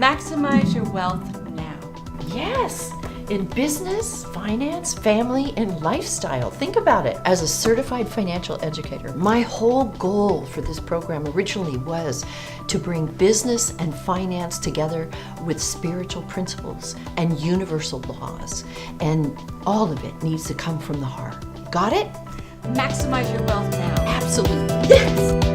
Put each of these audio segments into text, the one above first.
Maximize your wealth now. Yes, in business, finance, family, and lifestyle. Think about it. As a certified financial educator, my whole goal for this program originally was to bring business and finance together with spiritual principles and universal laws. And all of it needs to come from the heart. Got it? Maximize your wealth now. Absolutely. Yes!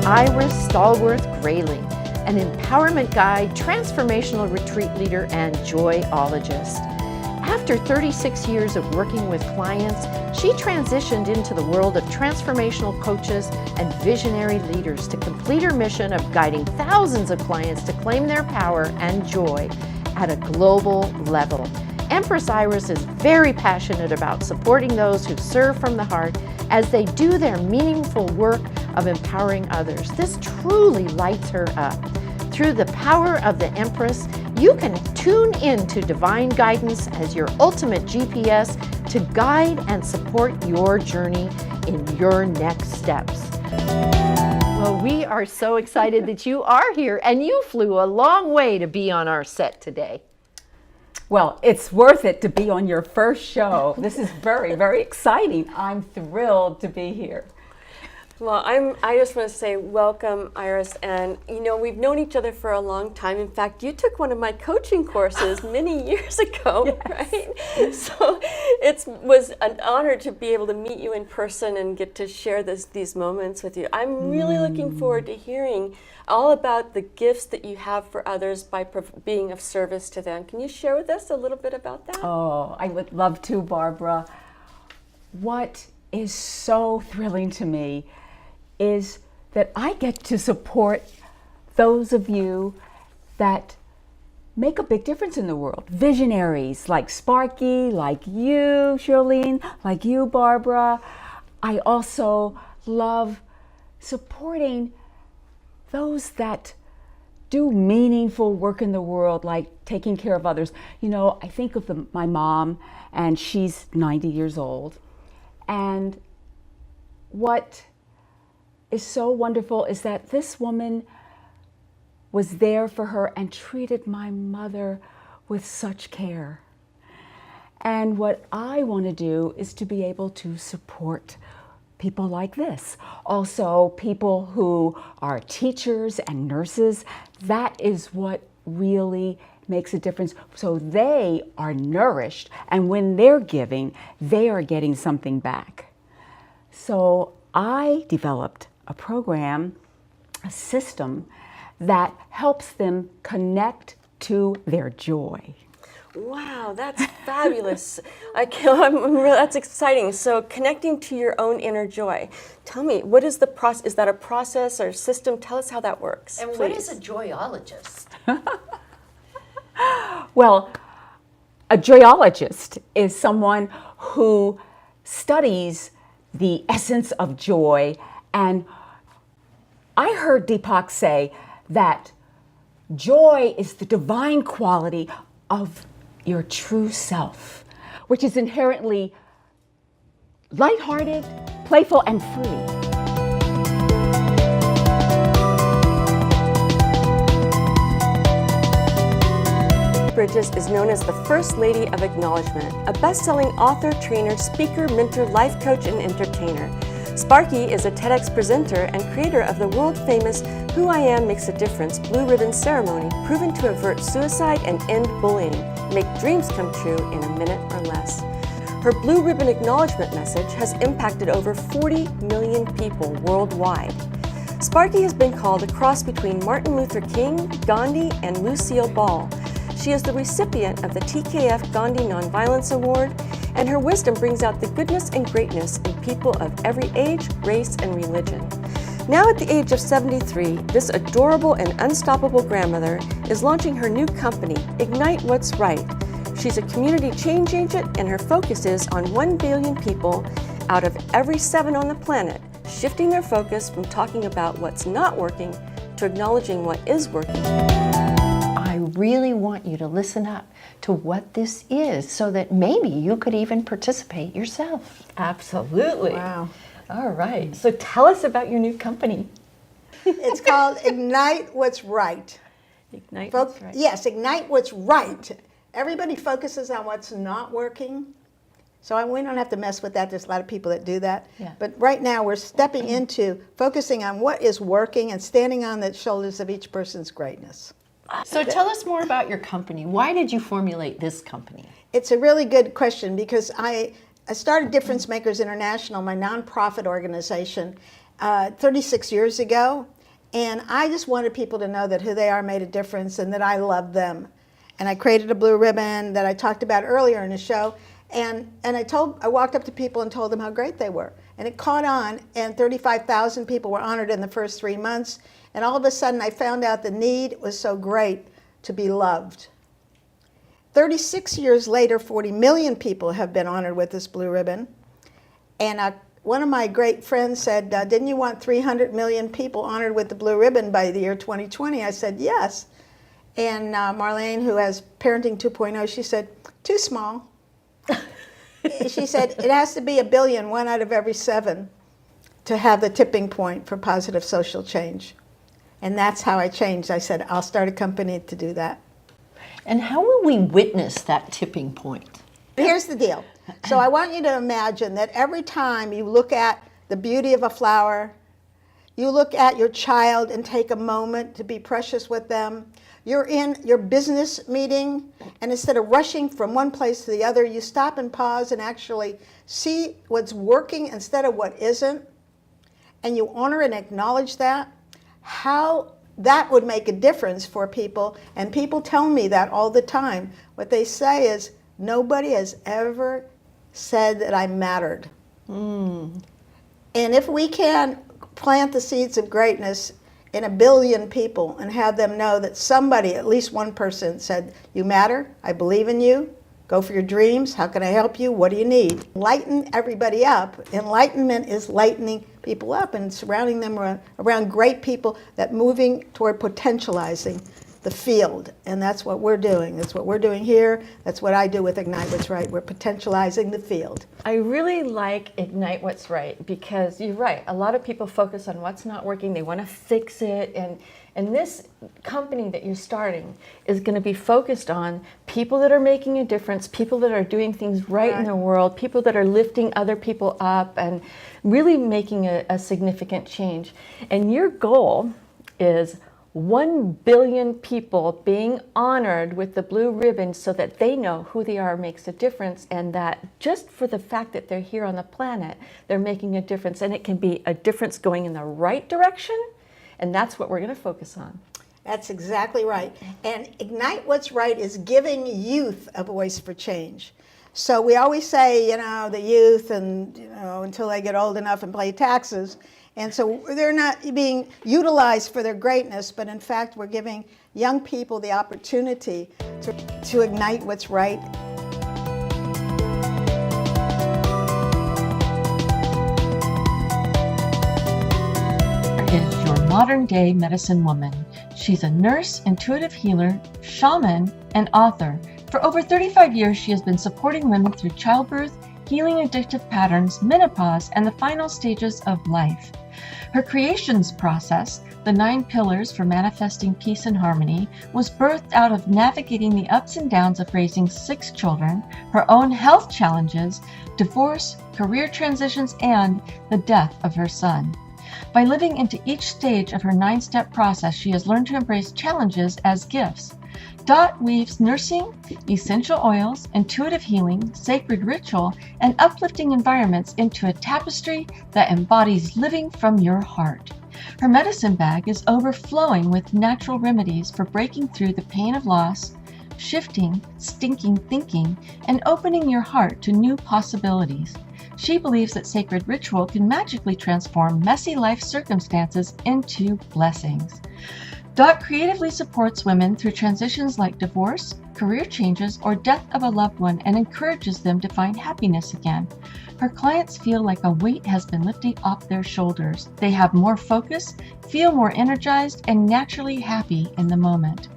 Iris Stallworth Grayling, an empowerment guide, transformational retreat leader, and joyologist. After 36 years of working with clients, she transitioned into the world of transformational coaches and visionary leaders to complete her mission of guiding thousands of clients to claim their power and joy at a global level. Empress Iris is very passionate about supporting those who serve from the heart as they do their meaningful work of empowering others. This truly lights her up. Through the power of the Empress, you can tune in to divine guidance as your ultimate GPS to guide and support your journey in your next steps. Well, we are so excited that you are here, and you flew a long way to be on our set today. Well, it's worth it to be on your first show. This is very, very exciting. I'm thrilled to be here. Well, I just want to say welcome, Iris, and we've known each other for a long time. In fact, you took one of my coaching courses many years ago, yes. Right? So it was an honor to be able to meet you in person and get to share these moments with you. I'm really looking forward to hearing all about the gifts that you have for others by being of service to them. Can you share with us a little bit about that? Oh, I would love to, Barbara. What is so thrilling to me is that I get to support those of you that make a big difference in the world. Visionaries like Sparky, like you, Charlene, like you, Barbara. I also love supporting those that do meaningful work in the world, like taking care of others. I think of my mom, and she's 90 years old. And what is so wonderful is that this woman was there for her and treated my mother with such care. And what I want to do is to be able to support people like this. Also, people who are teachers and nurses. That is what really makes a difference. So they are nourished, and when they're giving, they are getting something back. So I developed a program, a system that helps them connect to their joy. Wow, that's fabulous. That's exciting. So connecting to your own inner joy. Tell me, what is the process? Is that a process or system? Tell us how that works. And please. What is a joyologist? Well, a joyologist is someone who studies the essence of joy. And I heard Deepak say that joy is the divine quality of your true self, which is inherently lighthearted, playful, and free. Bridges is known as the First Lady of Acknowledgement, a best-selling author, trainer, speaker, mentor, life coach, and entertainer. Sparky is a TEDx presenter and creator of the world-famous Who I Am Makes a Difference Blue Ribbon Ceremony, proven to avert suicide and end bullying, make dreams come true in a minute or less. Her Blue Ribbon Acknowledgement message has impacted over 40 million people worldwide. Sparky has been called a cross between Martin Luther King, Gandhi, and Lucille Ball. She is the recipient of the TKF Gandhi Nonviolence Award, and her wisdom brings out the goodness and greatness in people of every age, race, and religion. Now at the age of 73, this adorable and unstoppable grandmother is launching her new company, Ignite What's Right. She's a community change agent, and her focus is on 1 billion people out of every 7 on the planet, shifting their focus from talking about what's not working to acknowledging what is working. I really want you to listen up to what this is so that maybe you could even participate yourself. Absolutely. Wow. All right. So tell us about your new company. It's called Ignite What's Right. Ignite. That's right. Yes, Ignite What's Right. Everybody focuses on what's not working. So we don't have to mess with that. There's a lot of people that do that. Yeah. But right now we're stepping into focusing on what is working and standing on the shoulders of each person's greatness. So tell us more about your company. Why did you formulate this company? It's a really good question because I started Difference Makers International, my nonprofit organization, 36 years ago. And I just wanted people to know that who they are made a difference and that I love them. And I created a blue ribbon that I talked about earlier in the show. And I walked up to people and told them how great they were. And it caught on, and 35,000 people were honored in the first 3 months. And all of a sudden I found out the need was so great to be loved. 36 years later, 40 million people have been honored with this blue ribbon. And one of my great friends said, didn't you want 300 million people honored with the blue ribbon by the year 2020? I said, yes. And Marlene, who has Parenting 2.0, she said, too small. She said, it has to be 1 billion, 1 out of every 7, to have the tipping point for positive social change. And that's how I changed. I said, I'll start a company to do that. And how will we witness that tipping point? Here's the deal. So I want you to imagine that every time you look at the beauty of a flower, you look at your child and take a moment to be precious with them. You're in your business meeting, and instead of rushing from one place to the other, you stop and pause and actually see what's working instead of what isn't, and you honor and acknowledge that. How that would make a difference for people, and people tell me that all the time. What they say is, nobody has ever said that I mattered. And if we can plant the seeds of greatness in 1 billion people and have them know that somebody, at least one person, said, you matter, I believe in you, go for your dreams, how can I help you, what do you need? Lighten everybody up. Enlightenment is lightening people up and surrounding them around great people that moving toward potentializing the field. And that's what we're doing. That's what we're doing here. That's what I do with Ignite What's Right. We're potentializing the field. I really like Ignite What's Right because you're right. A lot of people focus on what's not working. They want to fix it. And this company that you're starting is going to be focused on people that are making a difference, people that are doing things right in the world, people that are lifting other people up and really making a significant change. And your goal is 1 billion people being honored with the blue ribbon so that they know who they are makes a difference, and that just for the fact that they're here on the planet, they're making a difference, and it can be a difference going in the right direction, and that's what we're going to focus on. That's exactly right. And Ignite What's Right is giving youth a voice for change. So we always say, the youth and, until they get old enough and pay taxes. And so they're not being utilized for their greatness, but in fact, we're giving young people the opportunity to ignite what's right. Is your modern-day medicine woman. She's a nurse, intuitive healer, shaman, and author. For over 35 years, she has been supporting women through childbirth, healing addictive patterns, menopause, and the final stages of life. Her creations process, the 9 pillars for manifesting peace and harmony, was birthed out of navigating the ups and downs of raising 6 children, her own health challenges, divorce, career transitions, and the death of her son. By living into each stage of her 9-step process, she has learned to embrace challenges as gifts. Dot weaves nursing, essential oils, intuitive healing, sacred ritual, and uplifting environments into a tapestry that embodies living from your heart. Her medicine bag is overflowing with natural remedies for breaking through the pain of loss, shifting, stinking thinking, and opening your heart to new possibilities. She believes that sacred ritual can magically transform messy life circumstances into blessings. Dot creatively supports women through transitions like divorce, career changes, or death of a loved one and encourages them to find happiness again. Her clients feel like a weight has been lifted off their shoulders. They have more focus, feel more energized, and naturally happy in the moment.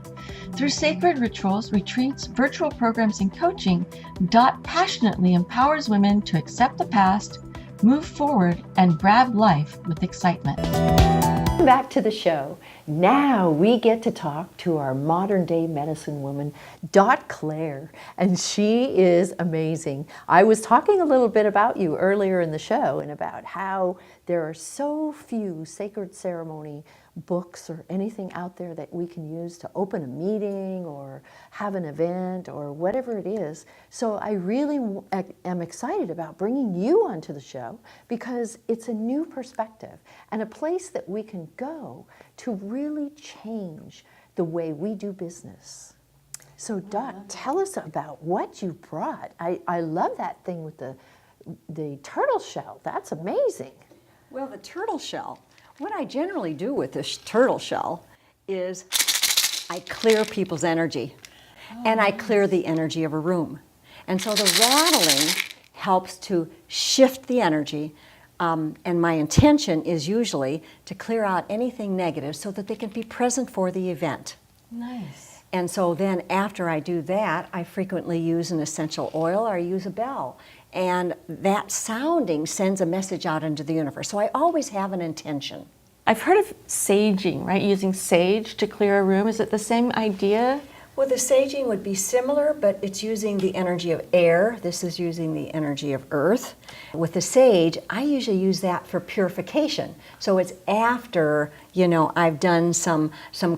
Through sacred rituals, retreats, virtual programs, and coaching, Dot passionately empowers women to accept the past, move forward, and grab life with excitement. Welcome back to the show. Now we get to talk to our modern day medicine woman, Dot Claire, and she is amazing. I was talking a little bit about you earlier in the show and about how there are so few sacred ceremony books or anything out there that we can use to open a meeting or have an event or whatever it is. So I really am excited about bringing you onto the show because it's a new perspective and a place that we can go to really change the way we do business. So Dot, tell us about what you brought. I love that thing with the turtle shell. That's amazing. Well, the turtle shell, what I generally do with this turtle shell is I clear people's energy, and I clear the energy of a room. And so the rattling helps to shift the energy, and my intention is usually to clear out anything negative so that they can be present for the event. Nice. And so then after I do that, I frequently use an essential oil or I use a bell. And that sounding sends a message out into the universe. So I always have an intention. I've heard of saging, right? Using sage to clear a room. Is it the same idea? Well, the saging would be similar, but it's using the energy of air. This is using the energy of earth. With the sage, I usually use that for purification. So it's after, I've done some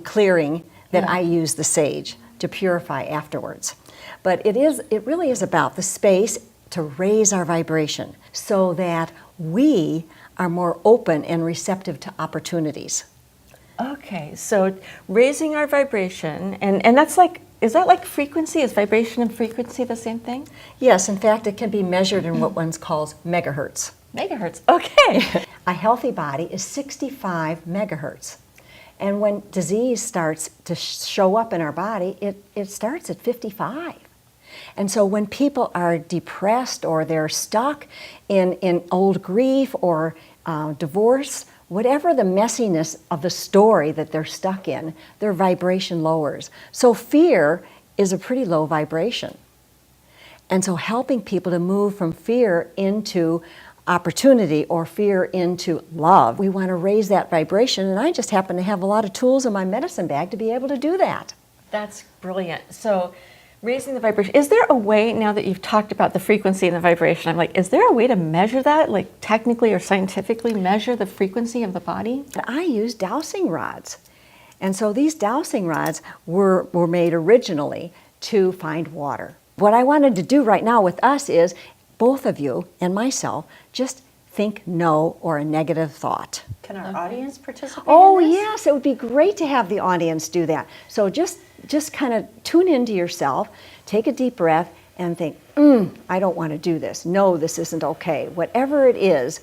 clearing that I use the sage to purify afterwards. But it really is about the space to raise our vibration so that we are more open and receptive to opportunities. Okay, so raising our vibration, and that's like, is that like frequency? Is vibration and frequency the same thing? Yes, in fact, it can be measured in what one calls megahertz. Megahertz, okay. A healthy body is 65 megahertz. And when disease starts to show up in our body, it starts at 55. And so when people are depressed or they're stuck in old grief or divorce, whatever the messiness of the story that they're stuck in, their vibration lowers. So fear is a pretty low vibration. And so helping people to move from fear into opportunity or fear into love, we want to raise that vibration, and I just happen to have a lot of tools in my medicine bag to be able to do that. That's brilliant. So raising the vibration, is there a way, now that you've talked about the frequency and the vibration, I'm like, is there a way to measure that, like technically or scientifically measure the frequency of the body? I use dowsing rods. And so these dowsing rods were made originally to find water. What I wanted to do right now with us is, both of you and myself, just think no or a negative thought. Can our audience participate Oh, in this? yes, it would be great to have the audience do that. So just kind of tune into yourself, take a deep breath, and think, I don't want to do this. No, this isn't okay. Whatever it is,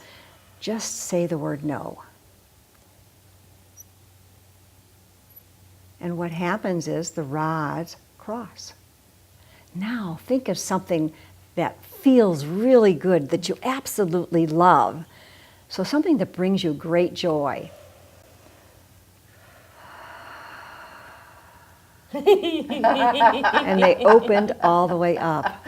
just say the word no. And what happens is the rods cross. Now think of something that feels really good, that you absolutely love. So something that brings you great joy. And they opened all the way up.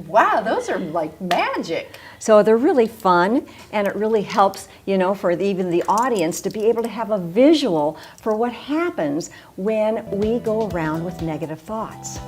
Wow, those are like magic. So they're really fun, and it really helps, for even the audience to be able to have a visual for what happens when we go around with negative thoughts.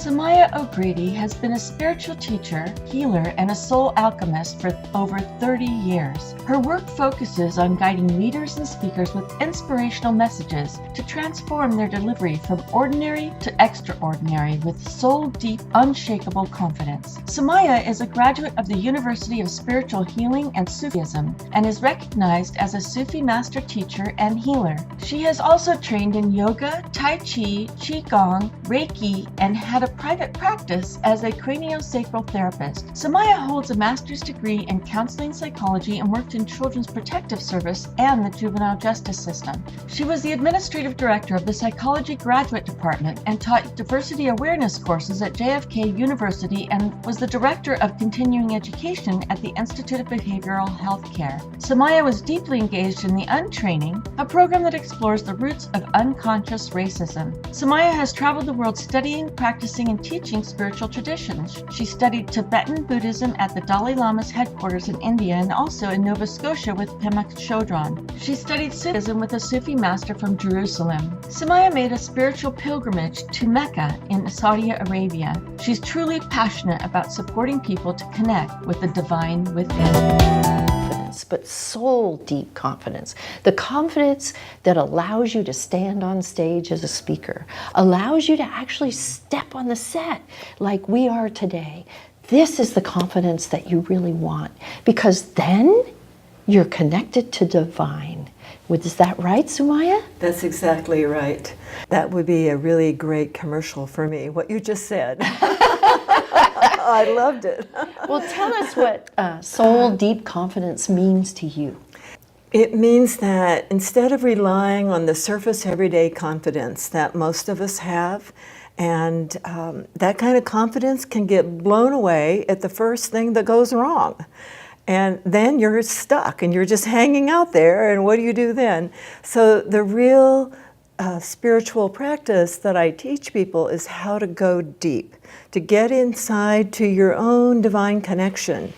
Sumaya O'Grady has been a spiritual teacher, healer, and a soul alchemist for over 30 years. Her work focuses on guiding leaders and speakers with inspirational messages to transform their delivery from ordinary to extraordinary with soul-deep, unshakable confidence. Sumaya is a graduate of the University of Spiritual Healing and Sufism and is recognized as a Sufi master teacher and healer. She has also trained in yoga, Tai Chi, Qigong, Reiki, and had a private practice as a craniosacral therapist. Sumaya holds a master's degree in counseling psychology and worked in Children's Protective Service and the juvenile justice system. She was the administrative director of the psychology graduate department and taught diversity awareness courses at JFK University and was the director of continuing education at the Institute of Behavioral Health Care. Sumaya was deeply engaged in the Untraining, a program that explores the roots of unconscious racism. Sumaya has traveled the world studying, practicing, and teaching spiritual traditions. She studied Tibetan Buddhism at the Dalai Lama's headquarters in India and also in Nova Scotia with Pema Chodron. She studied Sufism with a Sufi master from Jerusalem. Sumaya made a spiritual pilgrimage to Mecca in Saudi Arabia. She's truly passionate about supporting people to connect with the divine within. But soul deep confidence. The confidence that allows you to stand on stage as a speaker, allows you to actually step on the set like we are today. This is the confidence that you really want, because then you're connected to divine. Is that right, Sumaya? That's exactly right. That would be a really great commercial for me, what you just said. I loved it. Well, tell us what soul deep confidence means to you. It means that instead of relying on the surface everyday confidence that most of us have, and that kind of confidence can get blown away at the first thing that goes wrong. And then you're stuck and you're just hanging out there, and what do you do then? So the real spiritual practice that I teach people is how to go deep, to get inside to your own divine connection.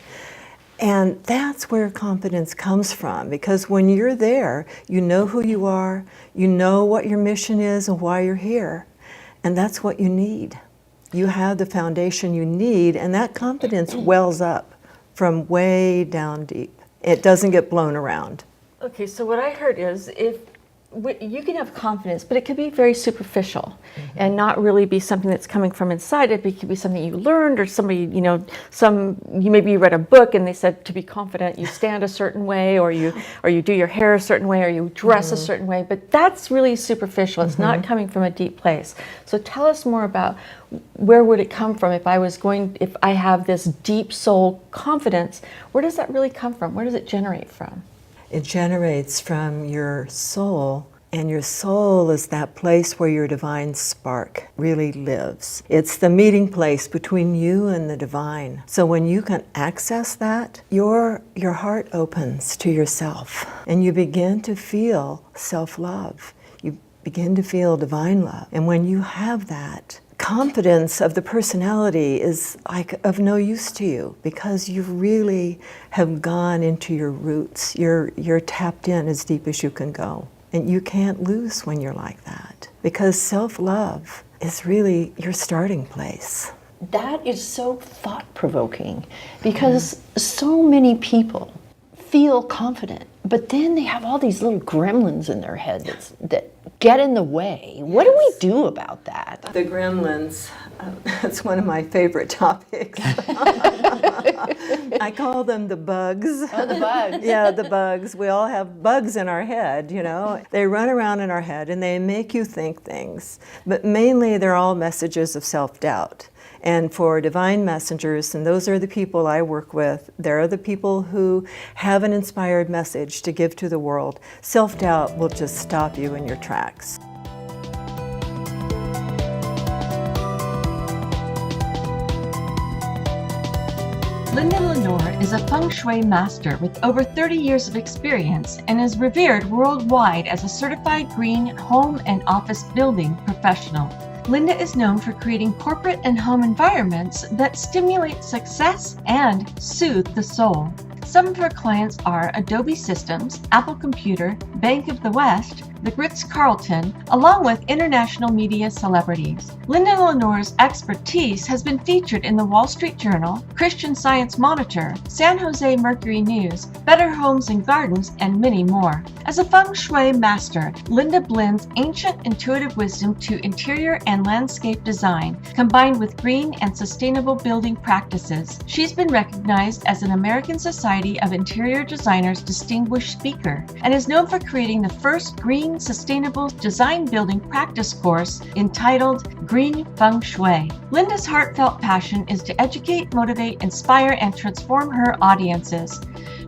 And that's where confidence comes from, because when you're there, you know who you are, you know what your mission is and why you're here. And that's what you need. You have the foundation you need, and that confidence wells up from way down deep. It doesn't get blown around. Okay, so what I heard is you can have confidence, but it could be very superficial and not really be something that's coming from inside. It could be something you learned, or somebody, you maybe read a book and they said to be confident, you stand a certain way, or you do your hair a certain way, or you dress a certain way, but that's really superficial. It's not coming from a deep place. So tell us more about where would it come from if I have this deep soul confidence, where does that really come from? Where does it generate from? It generates from your soul, and your soul is that place where your divine spark really lives. It's the meeting place between you and the divine. So when you can access that, your heart opens to yourself, and you begin to feel self-love. You begin to feel divine love. And when you have that, confidence of the personality is like of no use to you, because you really have gone into your roots. You're tapped in as deep as you can go. And you can't lose when you're like that, because self-love is really your starting place. That is so thought-provoking, because so many people feel confident, but then they have all these little gremlins in their head that get in the way. What do we do about that? The gremlins, that's one of my favorite topics. I call them the bugs. Oh, the bugs. Yeah, the bugs. We all have bugs in our head, They run around in our head and they make you think things. But mainly they're all messages of self-doubt. And for divine messengers, and those are the people I work with, they're the people who have an inspired message to give to the world. Self-doubt will just stop you in your tracks. Linda Lenore is a feng shui master with over 30 years of experience and is revered worldwide as a certified green home and office building professional. Linda is known for creating corporate and home environments that stimulate success and soothe the soul. Some of her clients are Adobe Systems, Apple Computer, Bank of the West, the Ritz-Carlton, along with international media celebrities. Linda Lenore's expertise has been featured in the Wall Street Journal, Christian Science Monitor, San Jose Mercury News, Better Homes and Gardens, and many more. As a feng shui master, Linda blends ancient intuitive wisdom to interior and landscape design, combined with green and sustainable building practices. She's been recognized as an American Society of Interior Designers Distinguished Speaker and is known for creating the first green exciting, sustainable design building practice course entitled Green Feng Shui. Linda's heartfelt passion is to educate, motivate, inspire, and transform her audiences.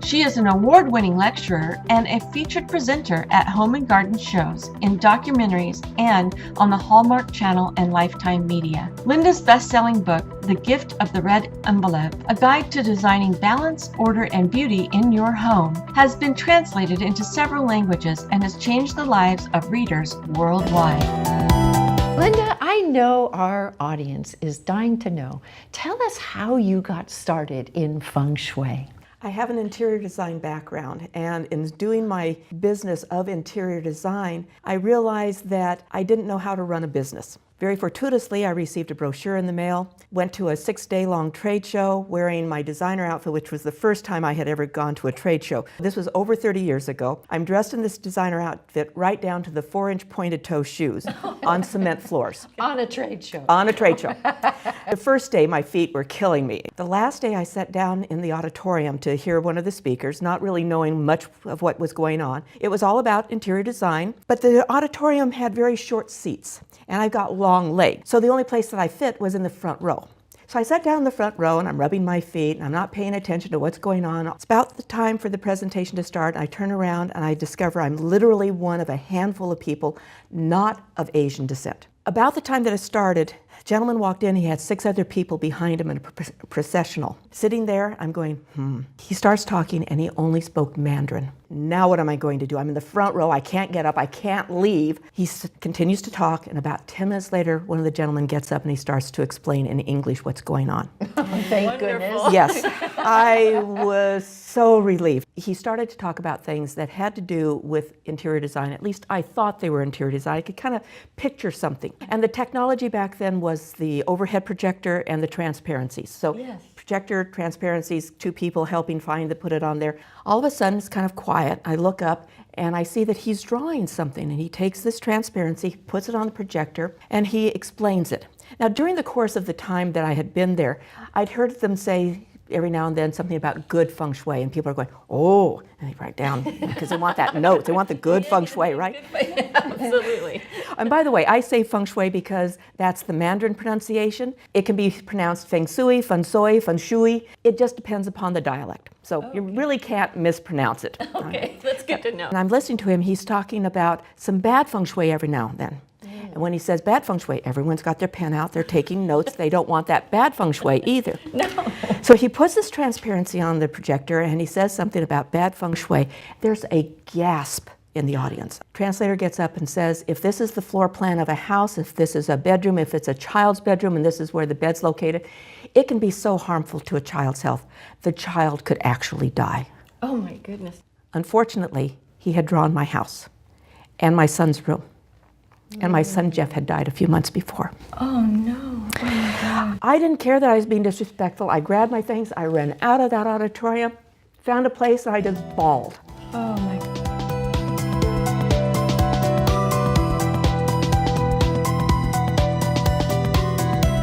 She is an award-winning lecturer and a featured presenter at home and garden shows, in documentaries, and on the Hallmark Channel and Lifetime Media. Linda's best-selling book, The Gift of the Red Envelope, a guide to designing balance, order, and beauty in your home, has been translated into several languages and has changed the lives of readers worldwide. Linda, I know our audience is dying to know. Tell us how you got started in Feng Shui. I have an interior design background, and in doing my business of interior design, I realized that I didn't know how to run a business. Very fortuitously, I received a brochure in the mail, went to a 6-day-long trade show wearing my designer outfit, which was the first time I had ever gone to a trade show. This was over 30 years ago. I'm dressed in this designer outfit right down to the 4-inch pointed toe shoes on cement floors. On a trade show. On a trade show. The first day, my feet were killing me. The last day, I sat down in the auditorium to hear one of the speakers, not really knowing much of what was going on. It was all about interior design, but the auditorium had very short seats, and I've got long legs. So the only place that I fit was in the front row. So I sat down in the front row and I'm rubbing my feet and I'm not paying attention to what's going on. It's about the time for the presentation to start. I turn around and I discover I'm literally one of a handful of people not of Asian descent. About the time that it started, a gentleman walked in, he had 6 other people behind him in a processional. Sitting there, I'm going, He starts talking and he only spoke Mandarin. Now what am I going to do? I'm in the front row, I can't get up, I can't leave. He continues to talk, and about 10 minutes later, one of the gentlemen gets up and he starts to explain in English what's going on. Thank goodness. Yes, I was so relieved. He started to talk about things that had to do with interior design. At least I thought they were interior design. I could kind of picture something. And the technology back then was the overhead projector and the transparencies. So projector, transparencies, 2 people helping put it on there. All of a sudden, it's kind of quiet. I look up and I see that he's drawing something, and he takes this transparency, puts it on the projector, and he explains it. Now, during the course of the time that I had been there, I'd heard them say every now and then something about good feng shui, and people are going, oh, and they write down, because they want that note. They want the good feng shui, right? Absolutely. And by the way, I say feng shui because that's the Mandarin pronunciation. It can be pronounced feng shui, feng shui, feng shui. It just depends upon the dialect. So you really can't mispronounce it. Okay, that's good to know. And I'm listening to him, he's talking about some bad feng shui every now and then. And when he says bad feng shui, everyone's got their pen out, they're taking notes. They don't want that bad feng shui either. No. So he puts this transparency on the projector and he says something about bad feng shui. There's a gasp in the audience. Translator gets up and says, if this is the floor plan of a house, if this is a bedroom, if it's a child's bedroom and this is where the bed's located, it can be so harmful to a child's health. The child could actually die. Oh my goodness. Unfortunately, he had drawn my house and my son's room. And my son Jeff had died a few months before. Oh no. Oh my God. I didn't care that I was being disrespectful. I grabbed my things, I ran out of that auditorium, found a place, and I just bawled. Oh my God.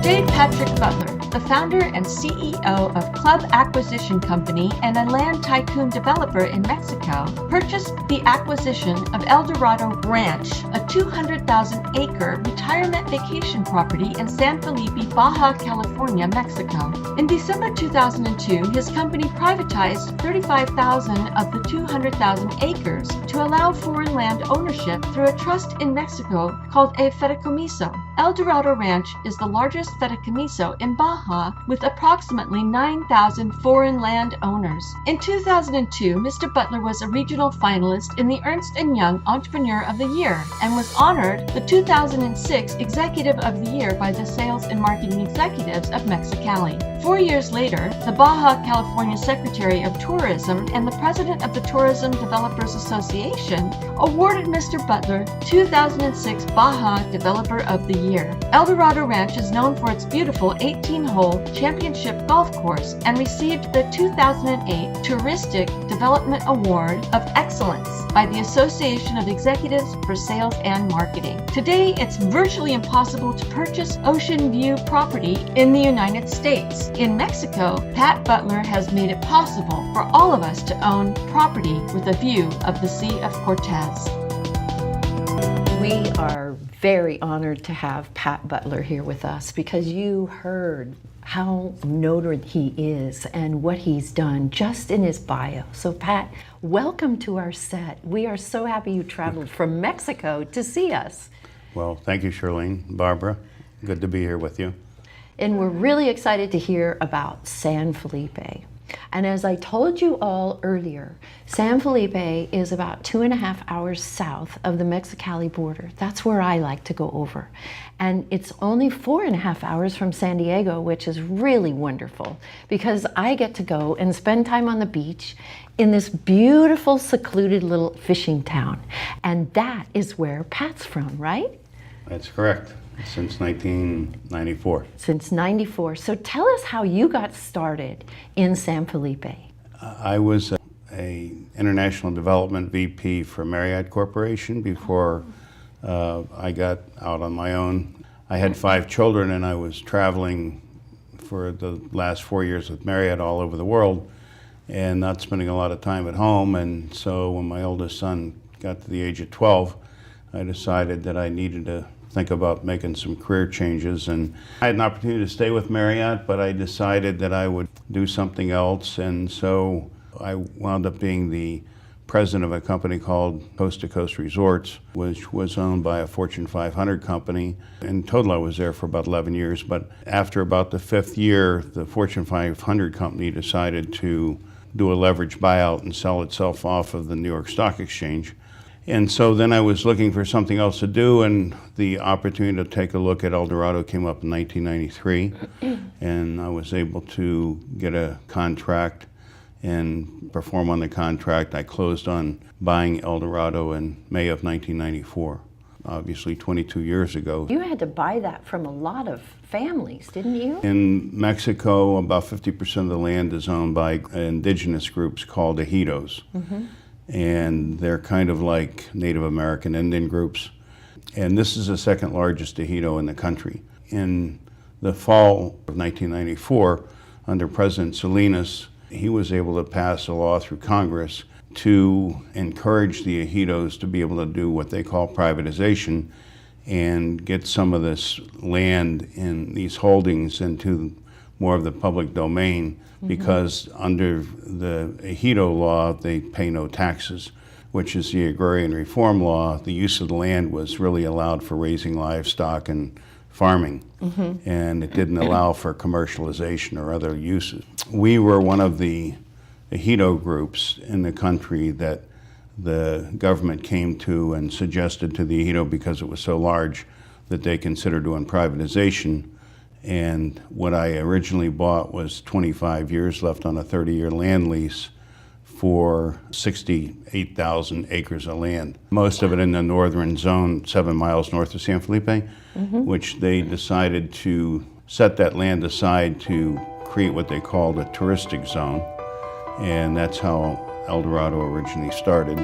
J. Patrick Butler, the founder and CEO of Club Acquisition Company and a land tycoon developer in Mexico, purchased the acquisition of El Dorado Ranch, a 200,000-acre retirement vacation property in San Felipe, Baja California, Mexico. In December 2002, his company privatized 35,000 of the 200,000 acres to allow foreign land ownership through a trust in Mexico called a fideicomiso. El Dorado Ranch is the largest fideicomiso in Baja, with approximately 9,000 foreign land owners. In 2002, Mr. Butler was a regional finalist in the Ernst & Young Entrepreneur of the Year and was honored the 2006 Executive of the Year by the Sales and Marketing Executives of Mexicali. 4 years later, the Baja California Secretary of Tourism and the President of the Tourism Developers Association awarded Mr. Butler 2006 Baja Developer of the Year. El Dorado Ranch is known for its beautiful 18-hole championship golf course and received the 2008 Touristic Development Award of Excellence by the Association of Executives for Sales and Marketing. Today, it's virtually impossible to purchase ocean view property in the United States. In Mexico, Pat Butler has made it possible for all of us to own property with a view of the Sea of Cortez. We are very honored to have Pat Butler here with us because you heard how noted he is and what he's done just in his bio. So Pat, welcome to our set. We are so happy you traveled from Mexico to see us. Well, thank you, Charlene. Barbara, good to be here with you. And we're really excited to hear about San Felipe. And as I told you all earlier, San Felipe is about 2.5 hours south of the Mexicali border. That's where I like to go over. And it's only 4.5 hours from San Diego, which is really wonderful because I get to go and spend time on the beach in this beautiful, secluded little fishing town. And that is where Pat's from, right? That's correct. Since 1994. Since 94. So tell us how you got started in San Felipe. I was a international development VP for Marriott Corporation before I got out on my own. I had 5 children and I was traveling for the last 4 years with Marriott all over the world and not spending a lot of time at home. And so when my oldest son got to the age of 12, I decided that I needed to think about making some career changes, and I had an opportunity to stay with Marriott, but I decided that I would do something else, and so I wound up being the president of a company called Coast to Coast Resorts, which was owned by a Fortune 500 company. In total, I was there for about 11 years, but after about the 5th year, the Fortune 500 company decided to do a leveraged buyout and sell itself off of the New York Stock Exchange. And so then I was looking for something else to do, and the opportunity to take a look at El Dorado came up in 1993, and I was able to get a contract and perform on the contract. I closed on buying El Dorado in May of 1994, obviously 22 years ago. You had to buy that from a lot of families, didn't you? In Mexico, about 50% of the land is owned by indigenous groups called ejidos. And they're kind of like Native American Indian groups. And this is the 2nd largest ejido in the country. In the fall of 1994, under President Salinas, he was able to pass a law through Congress to encourage the ejidos to be able to do what they call privatization and get some of this land in these holdings into more of the public domain, because under the ejido law, they pay no taxes, which is the agrarian reform law. The use of the land was really allowed for raising livestock and farming, and it didn't allow for commercialization or other uses. We were one of the ejido groups in the country that the government came to and suggested to the ejido, because it was so large, that they considered doing privatization. And what I originally bought was 25 years left on a 30-year land lease for 68,000 acres of land. Most of it in the northern zone, 7 miles north of San Felipe, which they decided to set that land aside to create what they called a touristic zone. And that's how El Dorado originally started.